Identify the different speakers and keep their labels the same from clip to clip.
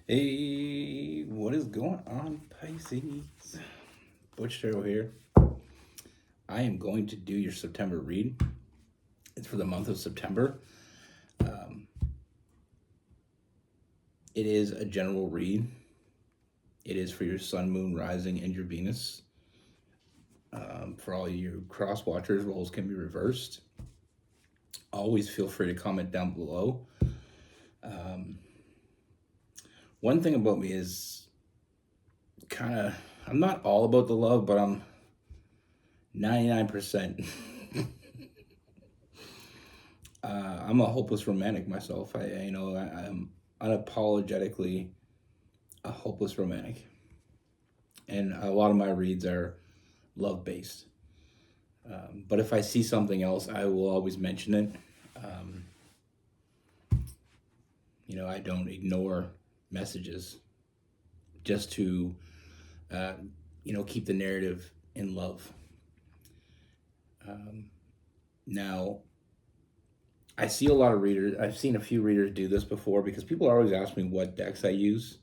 Speaker 1: Hey, what is going on, Pisces? Butch here. I am going to do your September read. It's for the month of September. Um, it is a general read. It is for your sun, moon, rising, and your Venus. For all you cross watchers, roles can be reversed. Always feel free to comment down below. One thing about me is I'm not all about the love, but I'm 99%. I'm a hopeless romantic myself. I'm unapologetically a hopeless romantic, and a lot of my reads are love based. But if I see something else, I will always mention it. Um, I don't ignore messages just to, keep the narrative in love. Now, I see a lot of readers. I've seen a few readers do this before because people always ask me what decks I use.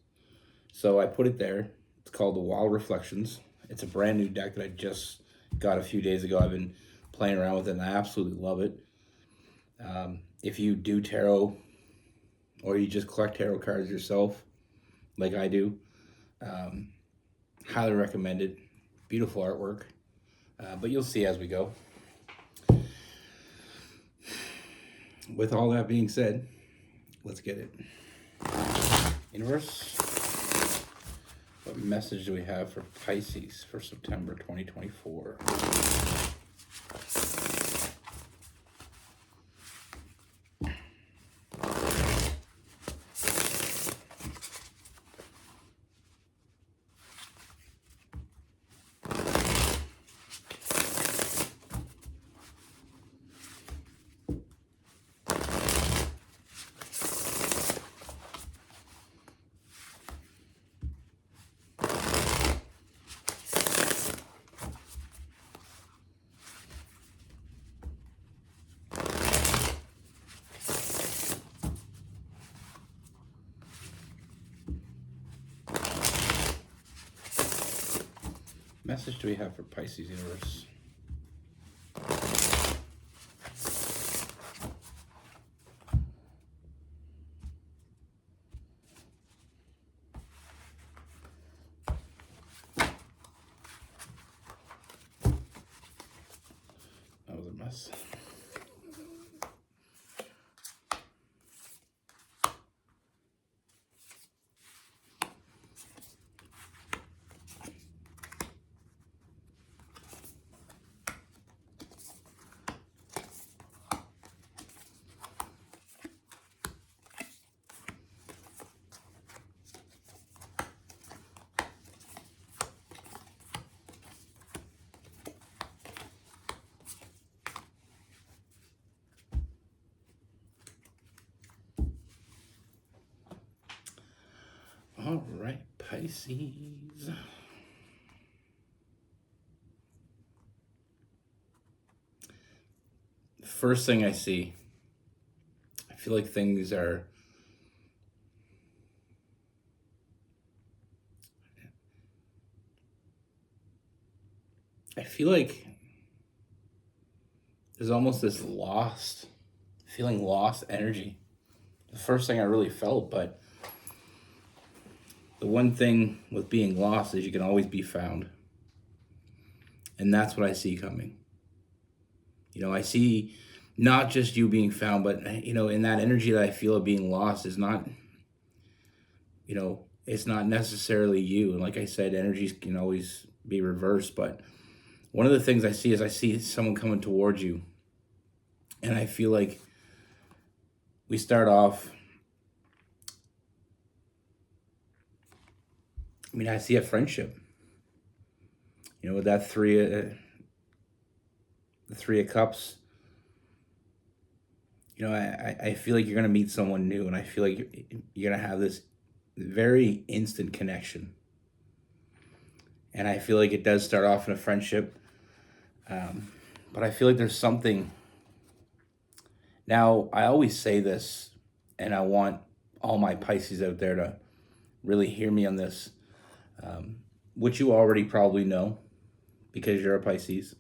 Speaker 1: So I put it there. It's called the Wild Reflections. It's a brand new deck that I just got a few days ago. I've been playing around with it and I absolutely love it. If you do tarot or you just collect tarot cards yourself, like I do, highly recommend it. Beautiful artwork. But you'll see as we go. With all that being said, let's get it. Universe, what message do we have for Pisces for September 2024? Message do we have for Pisces universe? That was a mess. All right, Pisces. First thing I see, I feel like things are I feel like there's almost this lost energy. The first thing I really felt, but the one thing with being lost is you can always be found. And that's what I see coming. I see not just you being found, but, in that energy that I feel of being lost is not, it's not necessarily you. And like I said, energies can always be reversed. But one of the things I see someone coming towards you. And I feel like we start off, I see a friendship. With that the Three of Cups, I feel like you're going to meet someone new, and I feel like you're going to have this very instant connection. And I feel like it does start off in a friendship, but I feel like there's something. Now, I always say this, and I want all my Pisces out there to really hear me on this, which you already probably know because you're a Pisces.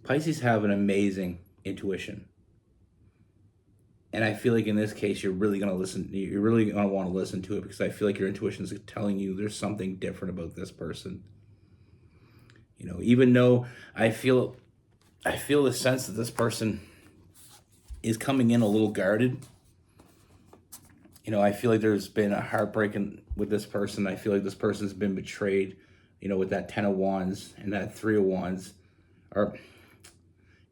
Speaker 1: Pisces have an amazing intuition. And I feel like in this case, you're really going to listen. You're really going to want to listen to it because I feel like your intuition is telling you there's something different about this person. Even though I feel the sense that this person is coming in a little guarded. I feel like there's been a heartbreak with this person. I feel like this person's been betrayed, with that 10 of Wands and that 3 of Wands, or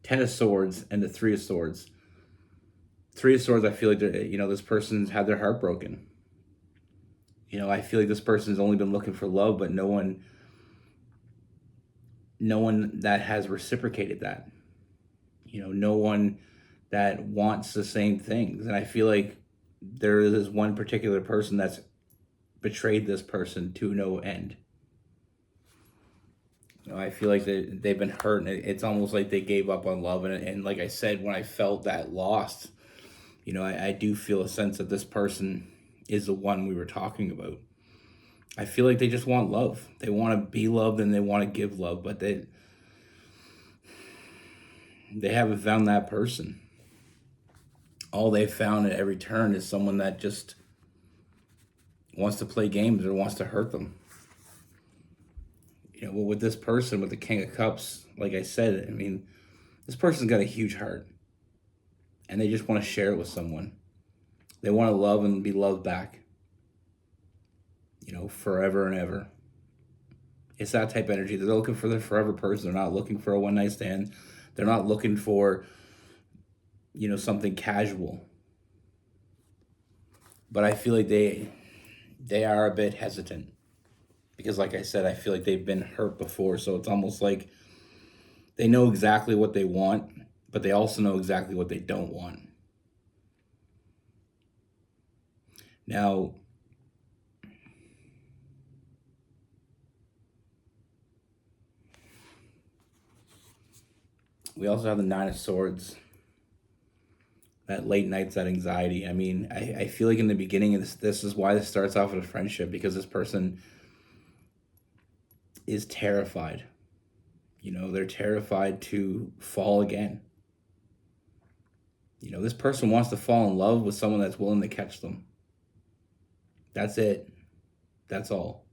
Speaker 1: 10 of Swords and the 3 of Swords. 3 of Swords, I feel like this person's had their heart broken. I feel like this person's only been looking for love, but no one that has reciprocated that. No one that wants the same things. And I feel like there is one particular person that's betrayed this person to no end. I feel like they've been hurt, and it's almost like they gave up on love. And like I said, when I felt that lost, I do feel a sense that this person is the one we were talking about. I feel like they just want love. They want to be loved and they want to give love, but they haven't found that person. All they've found at every turn is someone that just wants to play games or wants to hurt them. With this person, with the King of Cups, like I said, this person's got a huge heart. And they just want to share it with someone. They want to love and be loved back. Forever and ever. It's that type of energy. They're looking for the forever person. They're not looking for a one-night stand. They're not looking for, something casual. But I feel like they are a bit hesitant. Because like I said, I feel like they've been hurt before. So it's almost like they know exactly what they want, but they also know exactly what they don't want. Now, we also have the 9 of Swords. That late nights, that anxiety. I feel like in the beginning, this is why this starts off with a friendship, because this person is terrified. They're terrified to fall again. This person wants to fall in love with someone that's willing to catch them. That's it. That's all.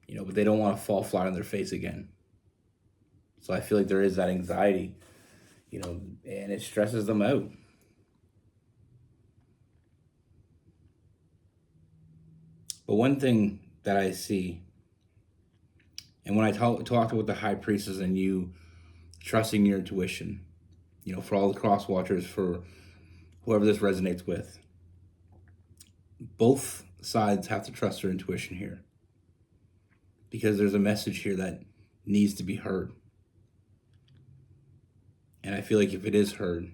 Speaker 1: But they don't want to fall flat on their face again. So I feel like there is that anxiety, and it stresses them out. But one thing that I see, and when I talked about the High Priestess and you trusting your intuition, for all the cross watchers, for whoever this resonates with, both sides have to trust their intuition here. Because there's a message here that needs to be heard. And I feel like if it is heard,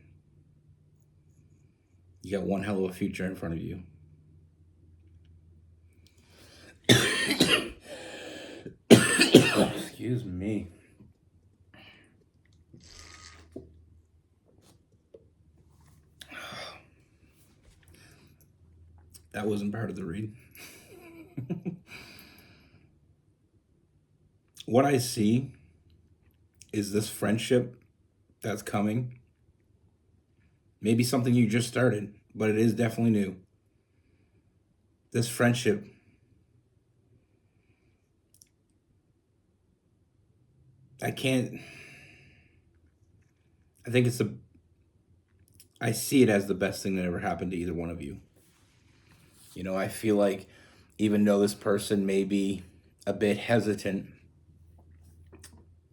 Speaker 1: you got one hell of a future in front of you. Excuse me. That wasn't part of the read. What I see is this friendship that's coming. Maybe something you just started, but it is definitely new. This friendship, I see it as the best thing that ever happened to either one of you. I feel like even though this person may be a bit hesitant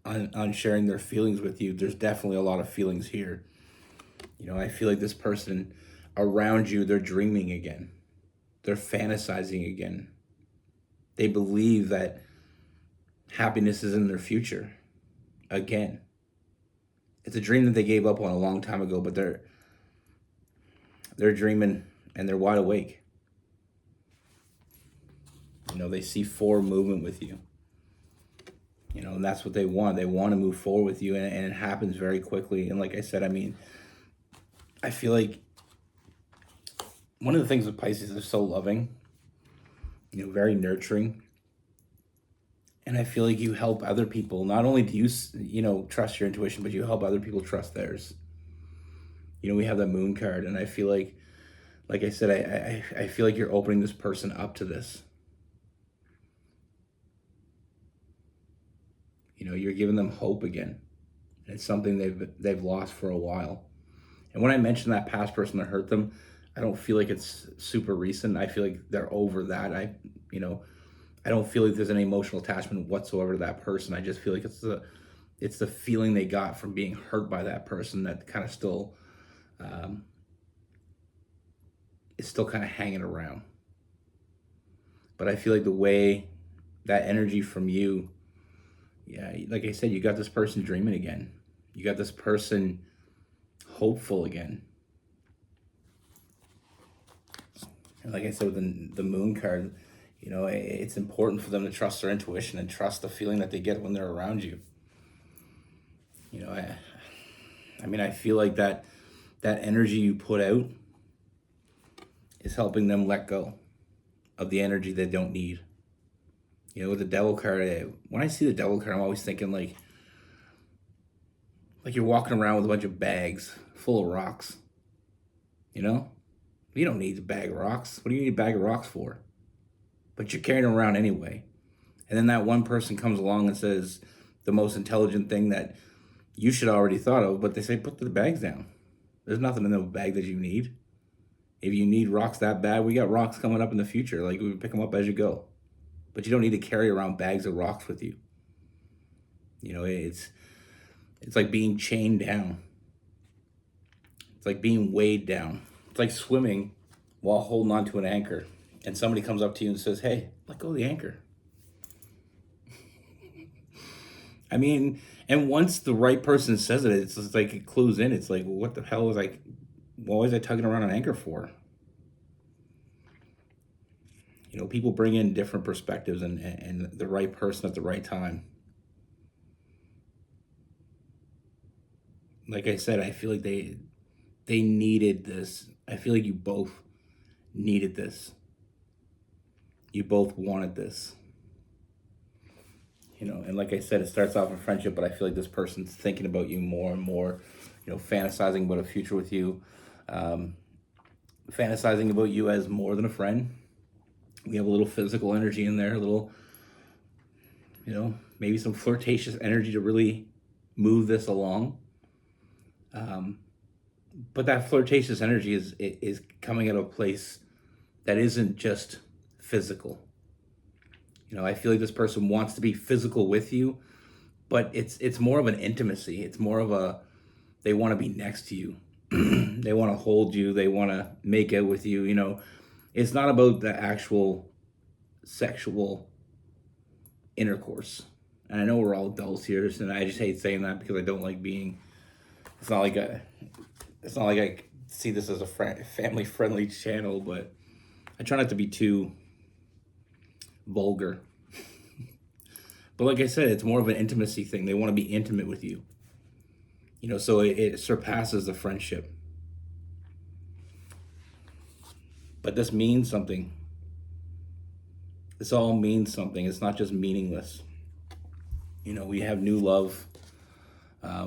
Speaker 1: on sharing their feelings with you, there's definitely a lot of feelings here. I feel like this person around you, they're dreaming again. They're fantasizing again. They believe that happiness is in their future again. It's a dream that they gave up on a long time ago, but they're dreaming and they're wide awake. They see forward movement with you. And that's what they want. They want to move forward with you, and it happens very quickly. And like I said, I feel like one of the things with Pisces is so loving. very nurturing. And I feel like you help other people. Not only do you trust your intuition, but you help other people trust theirs. We have that moon card, and I feel like I said, I feel like you're opening this person up to this. You're giving them hope again. It's something they've lost for a while. And when I mention that past person that hurt them, I don't feel like it's super recent. I feel like they're over that. I don't feel like there's any emotional attachment whatsoever to that person. I just feel like it's the feeling they got from being hurt by that person that kind of still is still kind of hanging around. But I feel like the way that energy from you, yeah, like I said, you got this person dreaming again. You got this person hopeful again. And like I said, with the moon card, it's important for them to trust their intuition and trust the feeling that they get when they're around you. I feel like that energy you put out is helping them let go of the energy they don't need. With the devil card, when I see the devil card, I'm always thinking like you're walking around with a bunch of bags full of rocks. You don't need a bag of rocks. What do you need a bag of rocks for? But you're carrying them around anyway. And then that one person comes along and says the most intelligent thing that you should already thought of, but they say, put the bags down. There's nothing in the bag that you need. If you need rocks that bad, we got rocks coming up in the future. Like, we pick them up as you go. But you don't need to carry around bags of rocks with you. It's like being chained down. It's like being weighed down. It's like swimming while holding on to an anchor. And somebody comes up to you and says, hey, let go of the anchor. And once the right person says it, it's just like it clues in. It's like, what the hell was what was I tugging around an anchor for? People bring in different perspectives and the right person at the right time. Like I said, I feel like they needed this. I feel like you both needed this. You both wanted this. And like I said, it starts off in friendship, but I feel like this person's thinking about you more and more, fantasizing about a future with you, fantasizing about you as more than a friend. We have a little physical energy in there, a little, maybe some flirtatious energy to really move this along. But that flirtatious energy is coming out of a place that isn't just physical. I feel like this person wants to be physical with you, but it's more of an intimacy. It's more of they want to be next to you. They want to hold you. They want to make out with you. It's not about the actual sexual intercourse. And I know we're all adults here, and I just hate saying that because I don't like being. It's not like I see this as a family-friendly channel, but I try not to be too vulgar. But like I said, it's more of an intimacy thing. They want to be intimate with you. So it surpasses the friendship. But this means something. This all means something. It's not just meaningless. We have new love.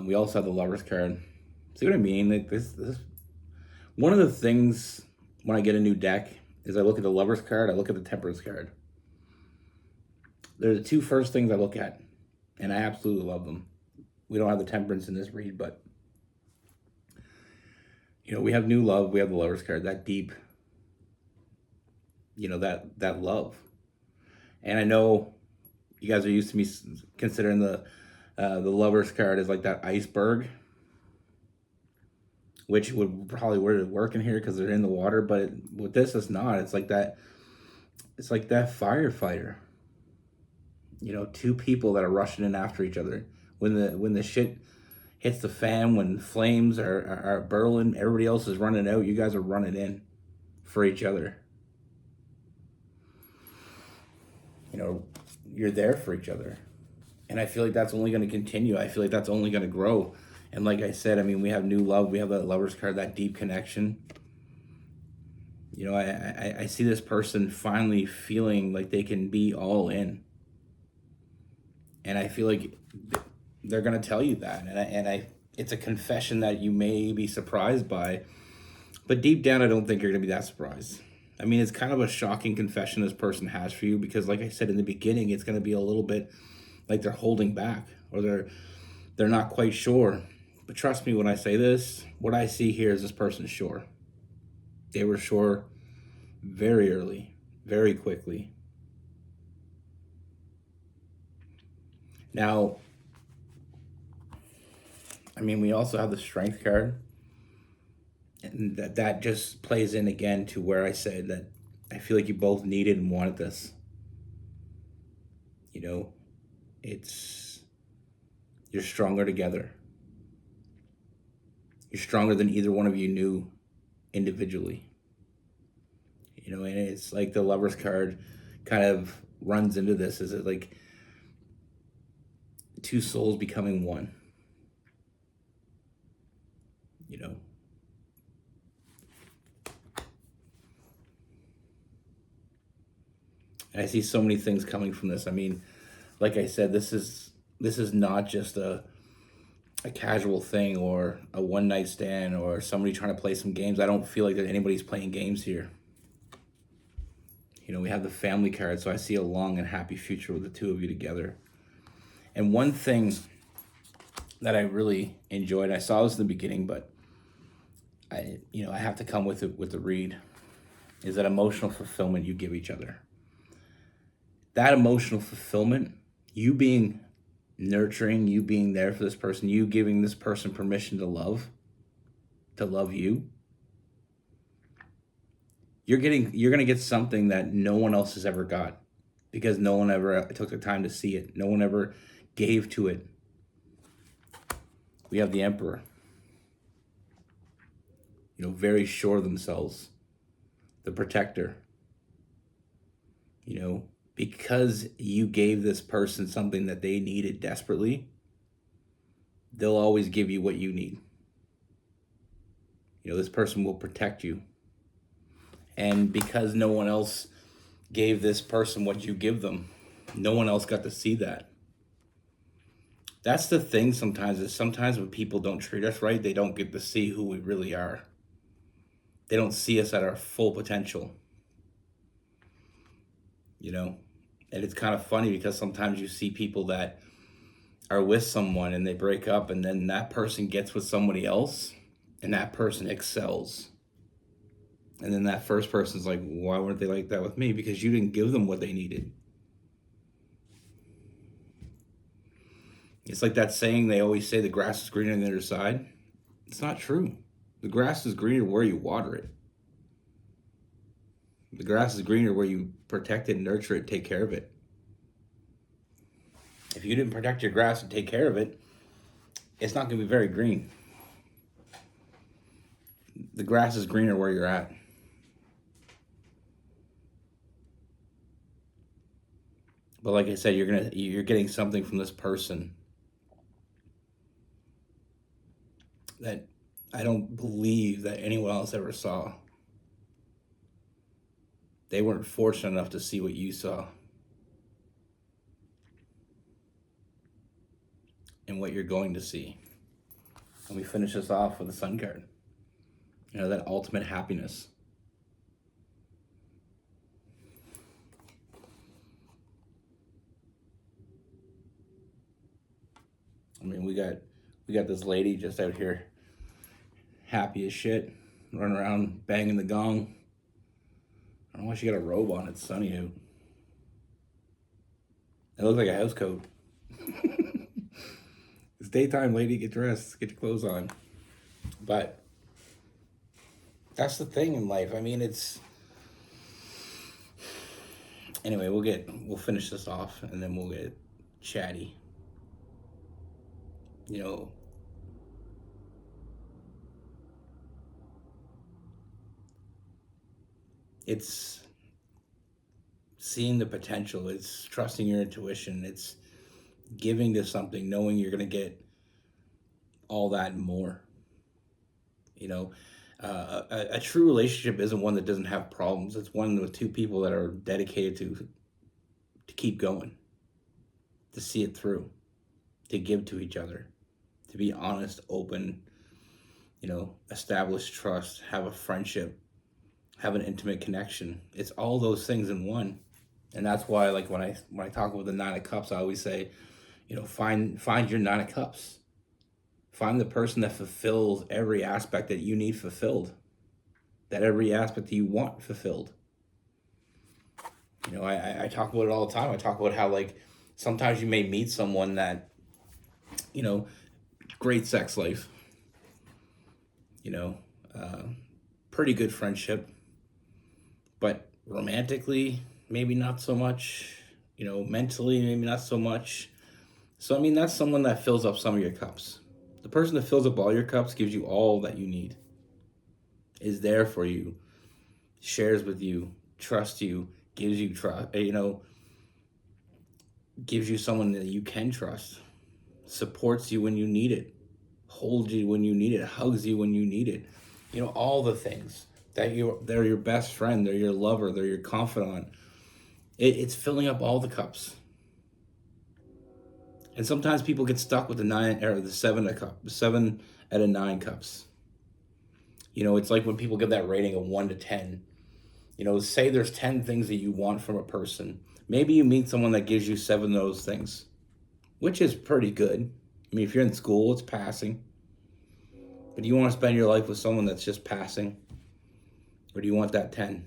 Speaker 1: We also have the Lover's card. See what I mean? Like this. One of the things when I get a new deck is I look at the Lover's card. I look at the Temperance card. They're the two first things I look at, and I absolutely love them. We don't have the Temperance in this read, but we have new love. We have the Lover's card. That deep. That love. And I know you guys are used to me considering the Lover's card as like that iceberg, which would probably work in here because they're in the water. But with this, it's not. It's like that. It's like that firefighter. Two people that are rushing in after each other. When the shit hits the fan, when flames are burling, everybody else is running out. You guys are running in for each other. You're there for each other. And I feel like that's only going to continue. I feel like that's only going to grow. And like I said, we have new love. We have that Lover's card, that deep connection. You know, I see this person finally feeling like they can be all in. And I feel like they're going to tell you that. It's a confession that you may be surprised by, but deep down, I don't think you're going to be that surprised. I mean, it's kind of a shocking confession this person has for you because, like I said in the beginning, it's going to be a little bit like they're holding back or they're not quite sure. But trust me when I say this, what I see here is this person's sure. They were sure very early, very quickly. Now, I mean, we also have the strength card. And that just plays in again to where I said that I feel like you both needed and wanted this. You know, it's you're stronger together. You're stronger than either one of you knew individually. You know, and it's like the Lover's card kind of runs into this. Is it like two souls becoming one? You know. And I see so many things coming from this. I mean, like I said, this is not just a casual thing or a one night stand or somebody trying to play some games. I don't feel like that anybody's playing games here. You know, we have the family card, so I see a long and happy future with the two of you together. And one thing that I really enjoyed, I saw this in the beginning, but I have to come with it with the read, is that emotional fulfillment you give each other. That emotional fulfillment, you being nurturing, you being there for this person, you giving this person permission to love you, you're going to get something that no one else has ever got because no one ever took the time to see it. No one ever gave to it. We have the Emperor. You know, very sure of themselves. The Protector. You know, because you gave this person something that they needed desperately, they'll always give you what you need. You know, this person will protect you. And because no one else gave this person what you give them, no one else got to see that. That's the thing sometimes, is sometimes when people don't treat us right, they don't get to see who we really are. They don't see us at our full potential. You know? And it's kind of funny because sometimes you see people that are with someone and they break up and then that person gets with somebody else and that person excels. And then that first person's like, why weren't they like that with me? Because you didn't give them what they needed. It's like that saying they always say, the grass is greener on the other side. It's not true. The grass is greener where you water it. The grass is greener where you protect it, nurture it, take care of it. If you didn't protect your grass and take care of it, it's not going to be very green. The grass is greener where you're at. But like I said, you're getting something from this person that I don't believe that anyone else ever saw. They weren't fortunate enough to see what you saw. And what you're going to see. And we finish this off with the Sun card. You know, that ultimate happiness. I mean, we got this lady just out here, happy as shit, running around banging the gong. I don't know why she got a robe on. It's sunny out. It looks like a house coat. It's daytime, lady. Get dressed. Get your clothes on. But that's the thing in life. I mean, it's... Anyway, we'll finish this off and then we'll get chatty. You know, it's seeing the potential. It's trusting your intuition. It's giving to something, knowing you're going to get all that and more. You know, A true relationship isn't one that doesn't have problems. It's one with two people that are dedicated to keep going, to see it through, to give to each other, to be honest, open, establish trust, have a friendship, have an intimate connection. It's all those things in one. And that's why, like, when I talk about the Nine of Cups, I always say, find your Nine of Cups. Find the person that fulfills every aspect that you need fulfilled, that every aspect that you want fulfilled. I talk about it all the time. I talk about how, like, sometimes you may meet someone that, great sex life, pretty good friendship, but romantically, maybe not so much, mentally, maybe not so much. So, I mean, that's someone that fills up some of your cups. The person that fills up all your cups gives you all that you need, is there for you, shares with you, trusts you, gives you trust, gives you someone that you can trust, supports you when you need it, holds you when you need it, hugs you when you need it. All the things they're your best friend, they're your lover, they're your confidant. It's filling up all the cups. And sometimes people get stuck with the 7 out of 9 cups. It's like when people give that rating of 1 to 10. Say there's 10 things that you want from a person. Maybe you meet someone that gives you 7 of those things, which is pretty good. I mean, if you're in school, it's passing. But do you want to spend your life with someone that's just passing? Or do you want that 10?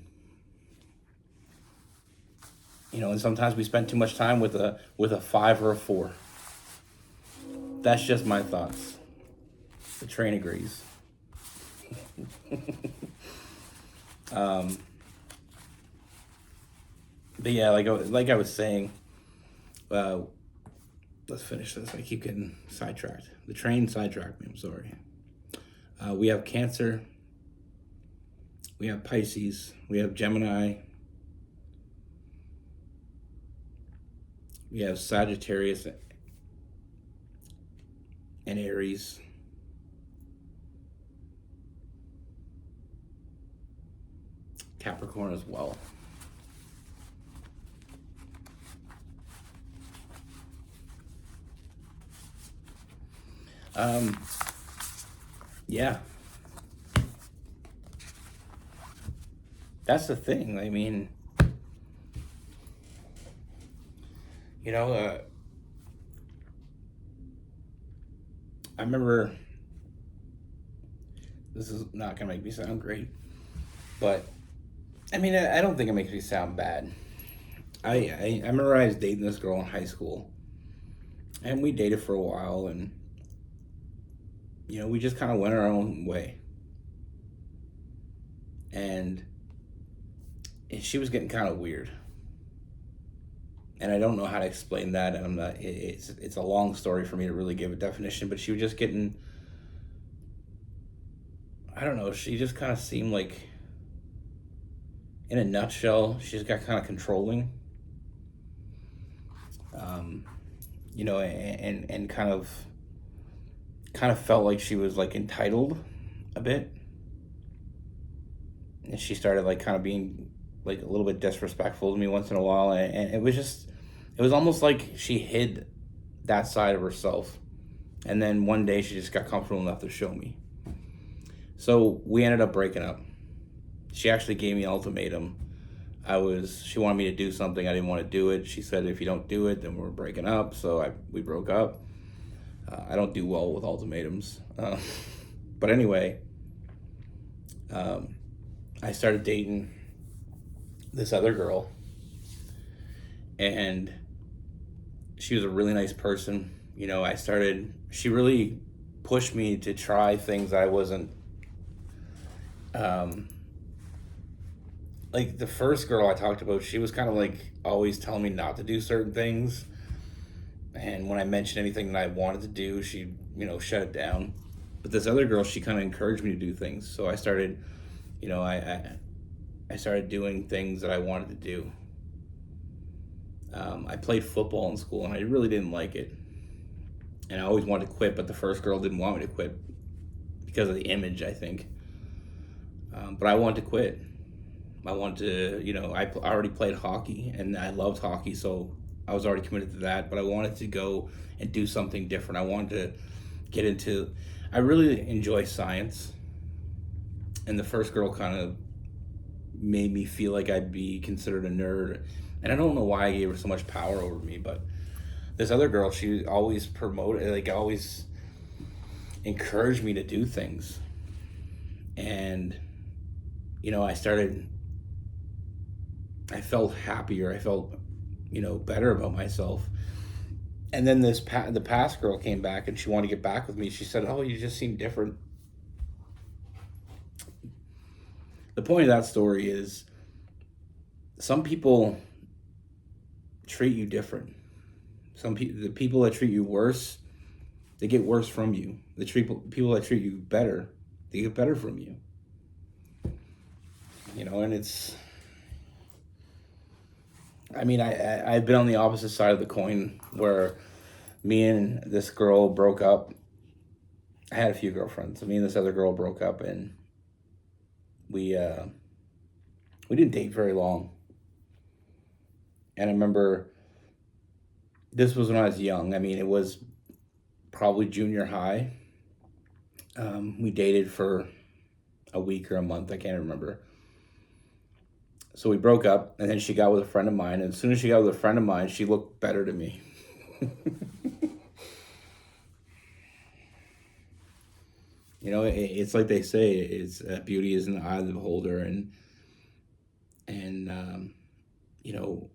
Speaker 1: And sometimes we spend too much time with a 5 or a 4. That's just my thoughts. The train agrees. But yeah, like I was saying, let's finish this. I keep getting sidetracked. The train sidetracked me. I'm sorry. We have Cancer. We have Pisces. We have Gemini. We have Sagittarius and Aries. Capricorn as well. Yeah. That's the thing. I mean, I remember, this is not going to make me sound great, but I mean, I don't think it makes me sound bad. I remember I was dating this girl in high school, and we dated for a while, and we just kind of went our own way. And she was getting kind of weird. And I don't know how to explain that, and it's a long story for me to really give a definition, but she was just getting, I don't know, she just kind of seemed like, in a nutshell, she just got kind of controlling. And kind of felt like she was like entitled a bit. And she started like kind of being like a little bit disrespectful to me once in a while, and it was almost like she hid that side of herself, and then one day she just got comfortable enough to show me. So we ended up breaking up. She actually gave me an ultimatum. She wanted me to do something, I didn't want to do it. She said, if you don't do it, then we're breaking up. So we broke up. I don't do well with ultimatums, but anyway, I started dating this other girl, and she was a really nice person. She really pushed me to try things I wasn't, like the first girl I talked about, she was kind of like always telling me not to do certain things. And when I mentioned anything that I wanted to do, she, shut it down. But this other girl, she kind of encouraged me to do things. So I started, I started doing things that I wanted to do. I played football in school, and I really didn't like it. And I always wanted to quit, but the first girl didn't want me to quit because of the image, I think. But I wanted to quit. I wanted to, I already played hockey and I loved hockey, so I was already committed to that. But I wanted to go and do something different. I wanted to get into, I really enjoy science. And the first girl kind of made me feel like I'd be considered a nerd. And I don't know why I gave her so much power over me, but this other girl, she always promoted, like, always encouraged me to do things. And, I felt happier. I felt, better about myself. And then the past girl came back and she wanted to get back with me. She said, "Oh, you just seem different." The point of that story is some people treat you different. The people that treat you worse, they get worse from you. The people that treat you better, they get better from you. And it's, I mean, I've been on the opposite side of the coin where me and this girl broke up. I had a few girlfriends. Me and this other girl broke up, and we didn't date very long. And I remember this was when I was young. I mean, it was probably junior high. We dated for a week or a month. I can't remember. So we broke up, and then she got with a friend of mine. And as soon as she got with a friend of mine, she looked better to me. It's like they say, it's beauty is in the eye of the beholder. And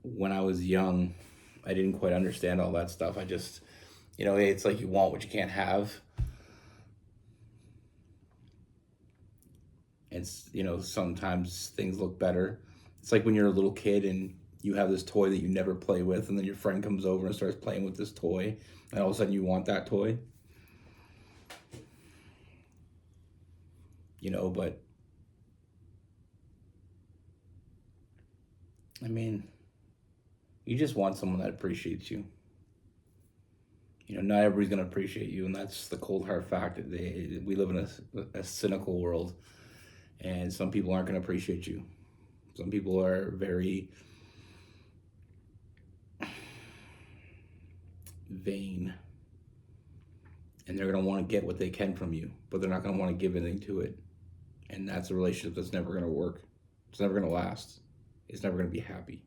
Speaker 1: when I was young, I didn't quite understand all that stuff. I just, it's like you want what you can't have. It's, sometimes things look better. It's like when you're a little kid and you have this toy that you never play with, and then your friend comes over and starts playing with this toy, and all of a sudden you want that toy. But I mean, you just want someone that appreciates you. Not everybody's going to appreciate you, and that's the cold hard fact. We live in a cynical world, and some people aren't going to appreciate you. Some people are very vain, and they're going to want to get what they can from you, but they're not going to want to give anything to it. And that's a relationship that's never going to work. It's never going to last. It's never going to be happy.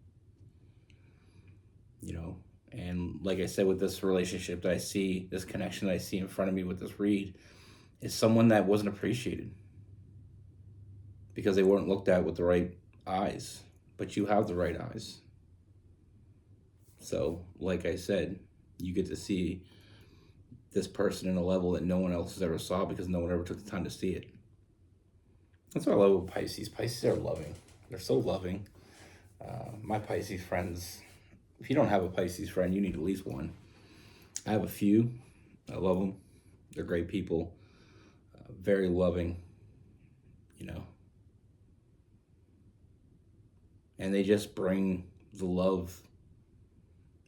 Speaker 1: And like I said, with this relationship that I see, this connection that I see in front of me with this read, is someone that wasn't appreciated because they weren't looked at with the right eyes. But you have the right eyes. So, like I said, you get to see this person in a level that no one else has ever saw because no one ever took the time to see it. That's what I love with Pisces. Pisces are loving. They're so loving. My Pisces friends, if you don't have a Pisces friend, you need at least one. I have a few. I love them. They're great people. Very loving, And they just bring the love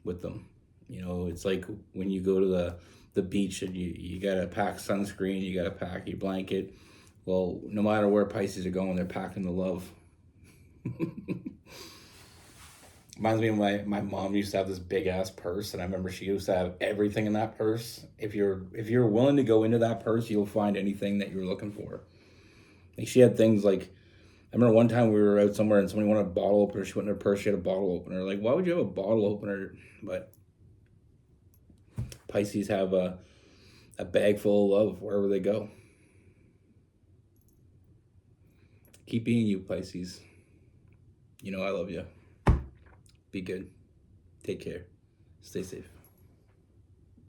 Speaker 1: with them. It's like when you go to the beach and you got to pack sunscreen, you got to pack your blanket. Well, no matter where Pisces are going, they're packing the love. Reminds me of my mom used to have this big ass purse, and I remember she used to have everything in that purse. If you're willing to go into that purse, you'll find anything that you're looking for. Like she had things like, I remember one time we were out somewhere and somebody wanted a bottle opener. She went in her purse, she had a bottle opener. Like, why would you have a bottle opener? But Pisces have a bag full of love wherever they go. Keep being you, Pisces. I love you. Be good. Take care. Stay safe.